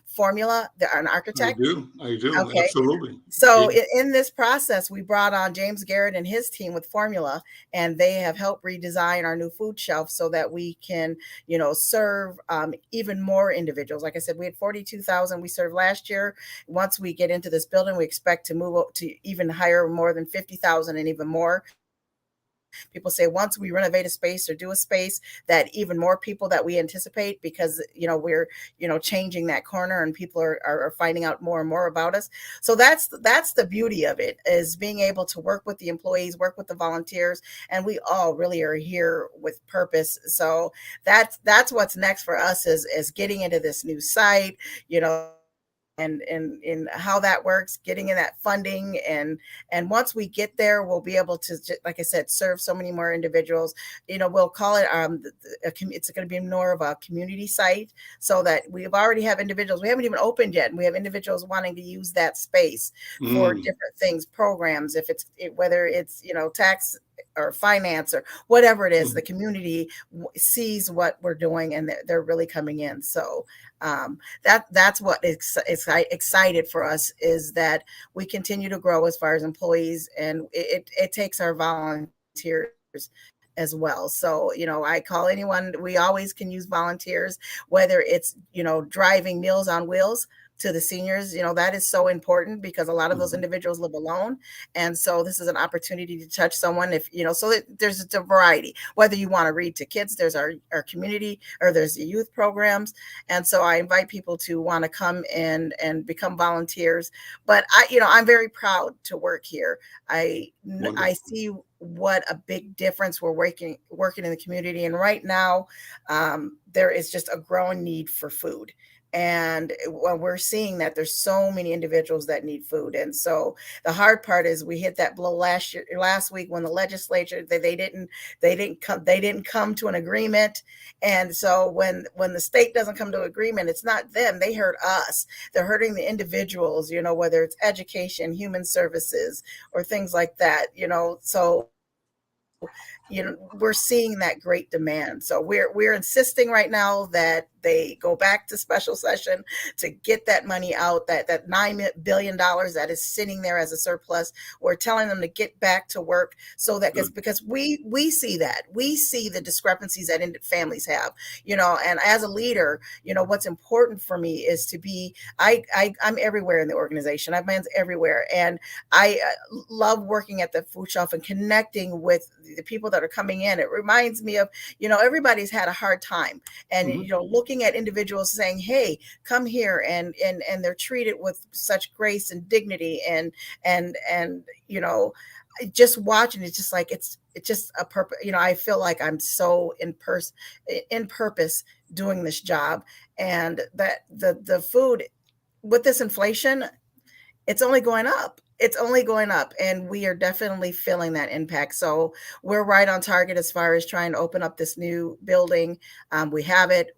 Formula, an I architect. do. I do. Okay, Absolutely. so Yeah. in this process, we brought on James Garrett and his team with Formula, and they have helped redesign our new food shelf so that we can, serve even more individuals. Like I said, we had 42,000 we served last year. Once we get into this building, we expect to move up to even higher, more than 50,000 and even more. People say once we renovate a space or do a space, that even more people that we anticipate, because we're changing that corner and people are finding out more and more about us. So that's the beauty of it, is being able to work with the employees, work with the volunteers, and we all really are here with purpose. So that's what's next for us, is getting into this new site, and in how that works, getting in that funding, and once we get there, we'll be able to, like I said, serve so many more individuals. We'll call it it's going to be more of a community site, so that we've already have individuals. We haven't even opened yet, and we have individuals wanting to use that space for different things, programs. Whether it's tax or finance or whatever it is, the community sees what we're doing, and they're really coming in. So that's what is excited for us, is that we continue to grow as far as employees, and it takes our volunteers as well. So, I call anyone, we always can use volunteers, whether it's, driving Meals on Wheels to the seniors. That is so important, because a lot of those individuals live alone. And so this is an opportunity to touch someone, so there's a variety, whether you want to read to kids, there's our community, or there's the youth programs. And so I invite people to want to come in and become volunteers. But I'm very proud to work here. I see what a big difference we're working in the community. And right now, there is just a growing need for food. And we're seeing that there's so many individuals that need food. And so the hard part is we hit that blow last week when the legislature, they didn't come to an agreement. And so when the state doesn't come to an agreement, it's not them. They hurt us. They're hurting the individuals, whether it's education, human services, or things like that, so we're seeing that great demand. So we're insisting right now that they go back to special session to get that money out, that $9 billion that is sitting there as a surplus. We're telling them to get back to work, so that because we see that, we see the discrepancies that families have, and as a leader, what's important for me is to be, I'm everywhere in the organization. I've been everywhere. And I love working at the food shelf and connecting with the people that are coming in. It reminds me of, everybody's had a hard time, and, looking at individuals saying, hey, come here, and they're treated with such grace and dignity, and just watching, it's just like, it's just a purpose. I feel like I'm so in purpose doing this job, and that the food with this inflation, it's only going up. It's only going up, and we are definitely feeling that impact. So we're right on target as far as trying to open up this new building. We have it,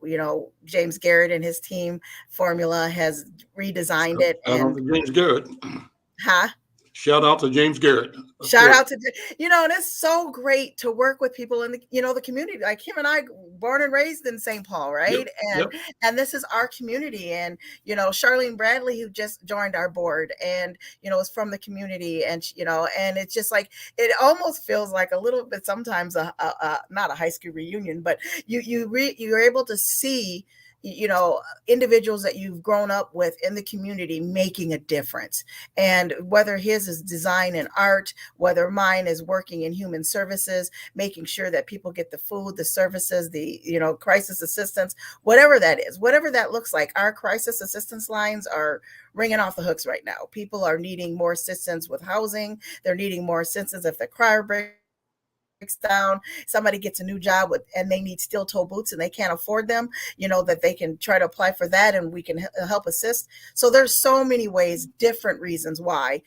James Garrett and his team Formula has redesigned it. And James Garrett. Huh? Shout out to James Garrett. Shout out to, and it's so great to work with people in the, the community, like him and I, born and raised in St. Paul, right? And this is our community. And, Charlene Bradley, who just joined our board, and, is from the community, and, and it's just like, it almost feels like a little bit sometimes, not a high school reunion, but you're able to see, individuals that you've grown up with in the community making a difference. And whether his is design and art, whether mine is working in human services, making sure that people get the food, the services, the, crisis assistance, whatever that is, whatever that looks like. Our crisis assistance lines are ringing off the hooks right now. People are needing more assistance with housing. They're needing more assistance if the crier breaks down, somebody gets a new job and they need steel toe boots and they can't afford them, that they can try to apply for that, and we can help assist. So there's so many ways, different reasons why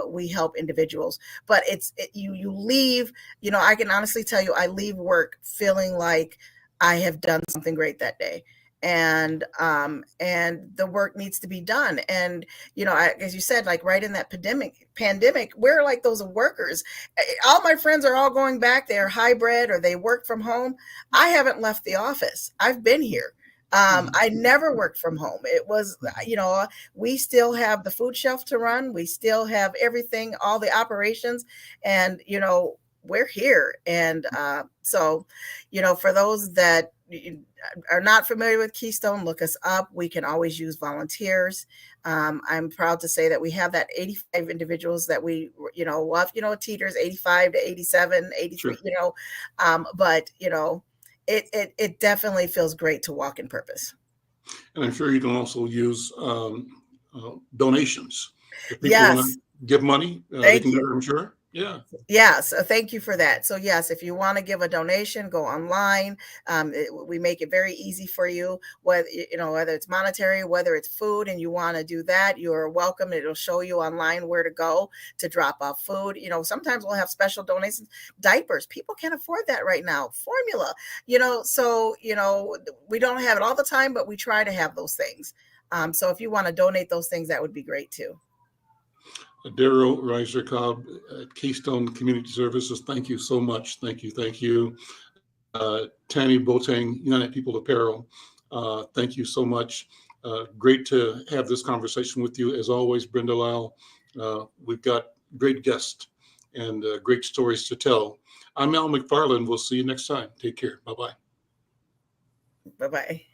we help individuals. But you leave, I can honestly tell you, I leave work feeling like I have done something great that day. And the work needs to be done. And, as you said, like right in that pandemic, we're like those workers. All my friends are all going back. They're hybrid or they work from home. I haven't left the office. I've been here. I never worked from home. It was, we still have the food shelf to run. We still have everything, all the operations, and, we're here. And so, for those that are not familiar with Keystone, look us up. We can always use volunteers. I'm proud to say that we have that 85 individuals that we, love, teeters 85 to 87, 83, sure. But, it definitely feels great to walk in purpose. And I'm sure you can also use donations. If people yes. want to give money, they can do it, I'm sure. Yeah. Yes, thank you for that. So yes, if you want to give a donation, go online. We make it very easy for you. Whether whether it's monetary, whether it's food, and you want to do that, you're welcome. It'll show you online where to go to drop off food. Sometimes we'll have special donations, diapers. People can't afford that right now. Formula, so we don't have it all the time, but we try to have those things. So if you want to donate those things, that would be great too. Adero, Riser, Cobb, Keystone Community Services, thank you so much. Thank you. Thank you. Tammy Boateng, United People Apparel, thank you so much. Great to have this conversation with you. As always, Brenda Lyle, we've got great guests and great stories to tell. I'm Al McFarlane. We'll see you next time. Take care. Bye-bye. Bye-bye.